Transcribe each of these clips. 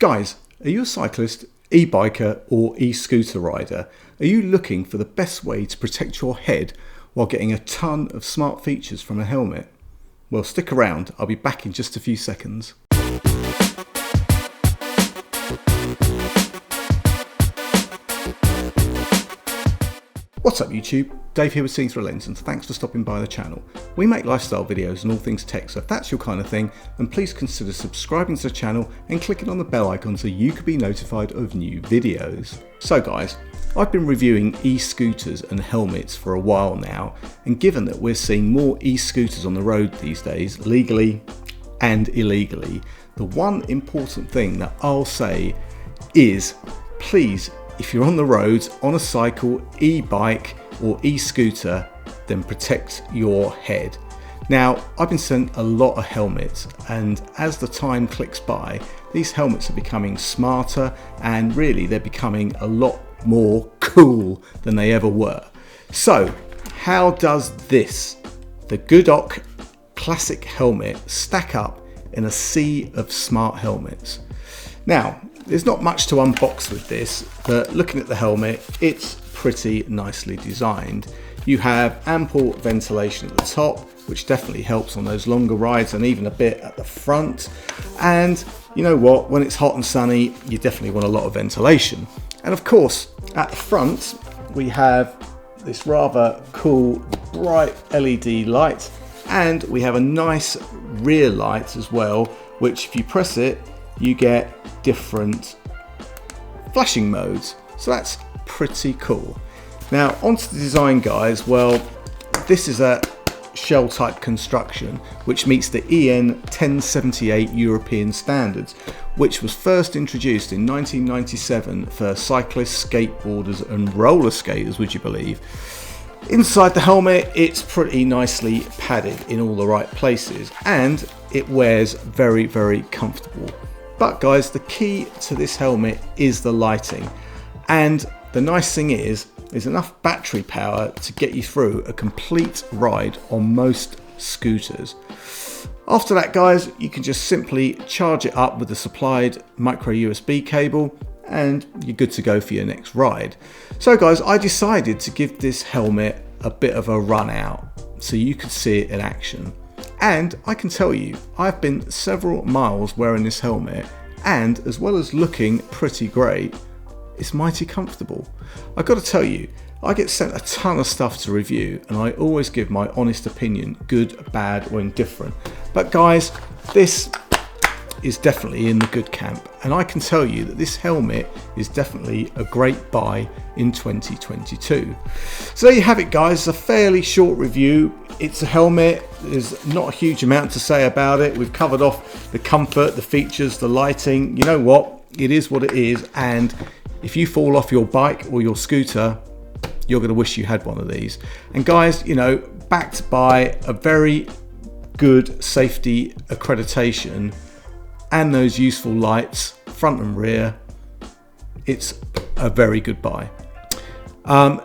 Guys, are you a cyclist, e-biker or e-scooter rider? Are you looking for the best way to protect your head while getting a ton of smart features from a helmet? Well, stick around, I'll be back in just a few seconds. What's up YouTube? Dave here with Seeing Through a Lens, and thanks for stopping by the channel. We make lifestyle videos and all things tech, so if that's your kind of thing, then please consider subscribing to the channel and clicking on the bell icon so you can be notified of new videos. So guys, I've been reviewing e-scooters and helmets for a while now, and given that we're seeing more e-scooters on the road these days, legally and illegally, the one important thing that I'll say is, please, if you're on the roads, on a cycle, e-bike or e-scooter, then protect your head. Now, I've been sent a lot of helmets, and as the time clicks by, these helmets are becoming smarter and really they're becoming a lot more cool than they ever were. So, how does this, the Gudook classic helmet, stack up in a sea of smart helmets? Now, there's not much to unbox with this, but looking at the helmet, it's pretty nicely designed. You have ample ventilation at the top, which definitely helps on those longer rides, and even a bit at the front. And you know what, when it's hot and sunny, you definitely want a lot of ventilation. And of course, at the front, we have this rather cool, bright LED light, and we have a nice rear light as well, which if you press it, you get different flashing modes. So that's pretty cool. Now onto the design, guys. Well, this is a shell type construction which meets the EN 1078 European standards, which was first introduced in 1997 for cyclists, skateboarders and roller skaters, would you believe. Inside the helmet, it's pretty nicely padded in all the right places, and it wears very, very comfortable. But guys, the key to this helmet is the lighting, and the nice thing is there's enough battery power to get you through a complete ride on most scooters. After that, guys, you can just simply charge it up with the supplied micro USB cable and you're good to go for your next ride. So guys, I decided to give this helmet a bit of a run out so you could see it in action. And I can tell you, I've been several miles wearing this helmet, and as well as looking pretty great, it's mighty comfortable. I've got to tell you, I get sent a ton of stuff to review, and I always give my honest opinion, good, bad or indifferent. But guys, this is definitely in the good camp, and I can tell you that this helmet is definitely a great buy in 2022. So there you have it, guys. It's a fairly short review. It's a helmet. There's not a huge amount to say about it. We've covered off the comfort, the features, the lighting. You know what? It is what it is, and if you fall off your bike or your scooter, you're going to wish you had one of these. And guys, you know, backed by a very good safety accreditation and those useful lights, front and rear, it's a very good buy.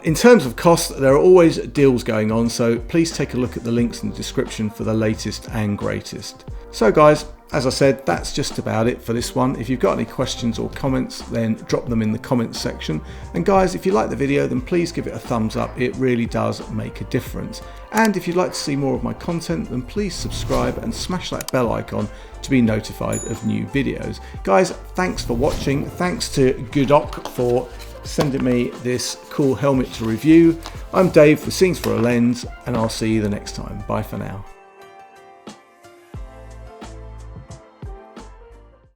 In terms of cost, there are always deals going on, so please take a look at the links in the description for the latest and greatest. So guys, as I said, that's just about it for this one. If you've got any questions or comments, then drop them in the comments section. And guys, if you like the video, then please give it a thumbs up. It really does make a difference. And if you'd like to see more of my content, then please subscribe and smash that bell icon to be notified of new videos. Guys, thanks for watching. Thanks to Gudook for sending me this cool helmet to review. I'm Dave for Seeing Through a Lens, and I'll see you the next time. Bye for now.